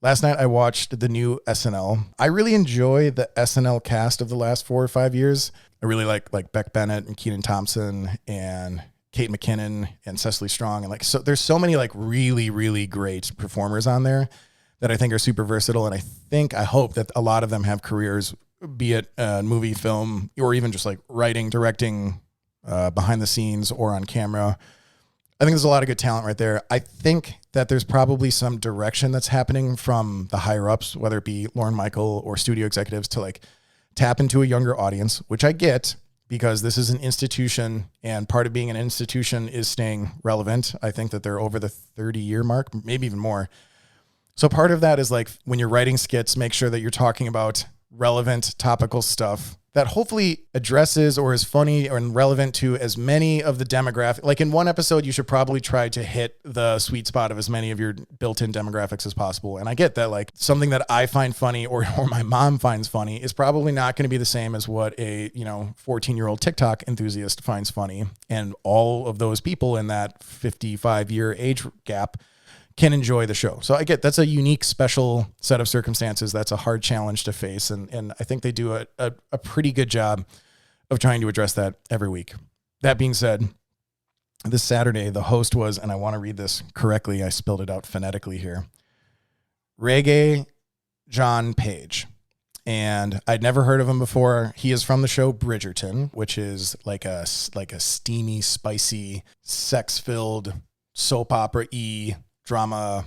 Last night I watched the new SNL. I really enjoy the SNL cast of the last 4 or 5 years. I really like Beck Bennett and Kenan Thompson and Kate McKinnon and Cecily Strong. And so there's so many really, really great performers on there that I think are super versatile. And I hope that a lot of them have careers, be it movie, film, or even just like writing, directing, behind the scenes or on camera. I think there's a lot of good talent right there. I think that there's probably some direction that's happening from the higher ups, whether it be Lorne Michael or studio executives, to like tap into a younger audience, which I get because this is an institution and part of being an institution is staying relevant. I think that they're over the 30-year mark, maybe even more. So part of that is like when you're writing skits, make sure that you're talking about relevant topical stuff that hopefully addresses or is funny or relevant to as many of the demographic. Like in one episode, you should probably try to hit the sweet spot of as many of your built-in demographics as possible. And I get that like something that I find funny or my mom finds funny is probably not going to be the same as what a, 14-year-old TikTok enthusiast finds funny. And all of those people in that 55-year age gap can enjoy the show. So I get that's a unique, special set of circumstances. That's a hard challenge to face. And I think they do a pretty good job of trying to address that every week. That being said, this Saturday, the host was, and I want to read this correctly, I spelled it out phonetically here, Rege-Jean Page. And I'd never heard of him before. He is from the show Bridgerton, which is like a steamy, spicy, sex-filled soap opera-y drama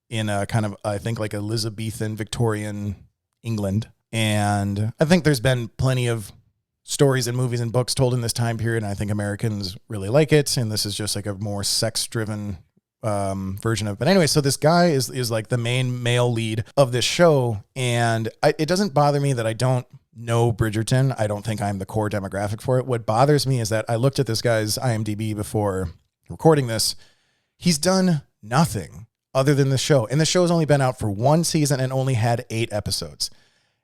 in a kind of, I think, like Elizabethan Victorian England. And I think there's been plenty of stories and movies and books told in this time period, and I think Americans really like it. And this is just like a more sex-driven version of it. But anyway, so this guy is like the main male lead of this show. And it doesn't bother me that I don't know Bridgerton. I don't think I'm the core demographic for it. What bothers me is that I looked at this guy's IMDb before recording this. He's done nothing other than the show. And the show has only been out for 1 season and only had 8 episodes.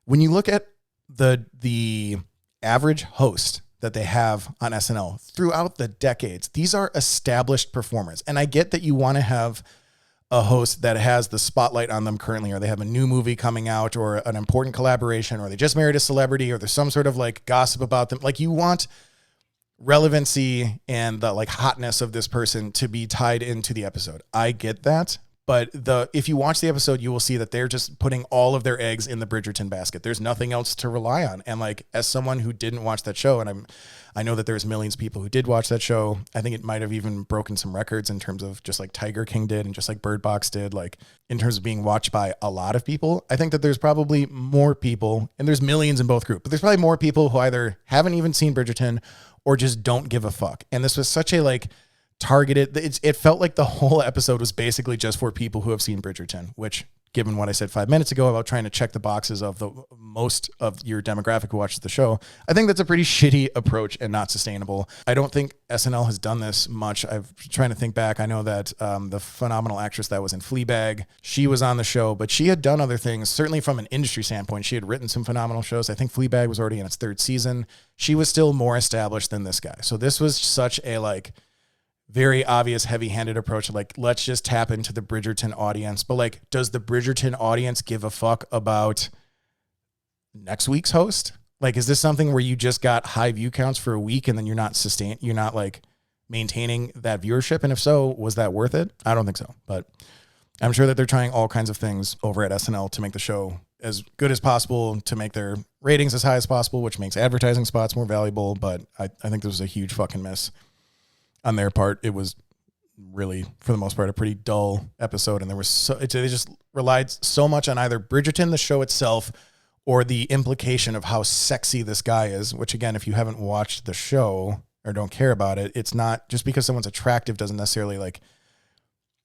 When you look at the average host that they have on SNL throughout the decades, these are established performers. And I get that you want to have a host that has the spotlight on them currently, or they have a new movie coming out or an important collaboration, or they just married a celebrity, or there's some sort of like gossip about them. Like you want relevancy and the like hotness of this person to be tied into the episode. I get that. But if you watch the episode, you will see that they're just putting all of their eggs in the Bridgerton basket. There's nothing else to rely on. And like, as someone who didn't watch that show, and I know that there's millions of people who did watch that show. I think it might have even broken some records in terms of just like Tiger King did and just like Bird Box did, like in terms of being watched by a lot of people. I think that there's probably more people, and there's millions in both groups, but there's probably more people who either haven't even seen Bridgerton or just don't give a fuck. And this was such a like targeted, it felt like the whole episode was basically just for people who have seen Bridgerton, which, given what I said 5 minutes ago about trying to check the boxes of the most of your demographic who watches the show, I think that's a pretty shitty approach and not sustainable. I don't think SNL has done this much. I'm trying to think back. I know that the phenomenal actress that was in Fleabag, she was on the show, but she had done other things. Certainly from an industry standpoint, she had written some phenomenal shows. I think Fleabag was already in its 3rd season. She was still more established than this guy. So this was such a like very obvious heavy-handed approach. Like, let's just tap into the Bridgerton audience. But like, does the Bridgerton audience give a fuck about next week's host? Like, is this something where you just got high view counts for a week and then you're not like maintaining that viewership? And if so, was that worth it? I don't think so, but I'm sure that they're trying all kinds of things over at SNL to make the show as good as possible, to make their ratings as high as possible, which makes advertising spots more valuable. But I think this was a huge fucking miss on their part. It was really, for the most part, a pretty dull episode. And they just relied so much on either Bridgerton, the show itself, or the implication of how sexy this guy is, which again, if you haven't watched the show or don't care about it, it's not just because someone's attractive doesn't necessarily like,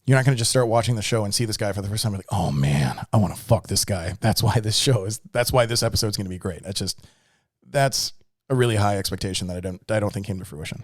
you're not going to just start watching the show and see this guy for the first time. You're like, oh man, I want to fuck this guy. That's why this episode's going to be great. That's a really high expectation that I don't think came to fruition.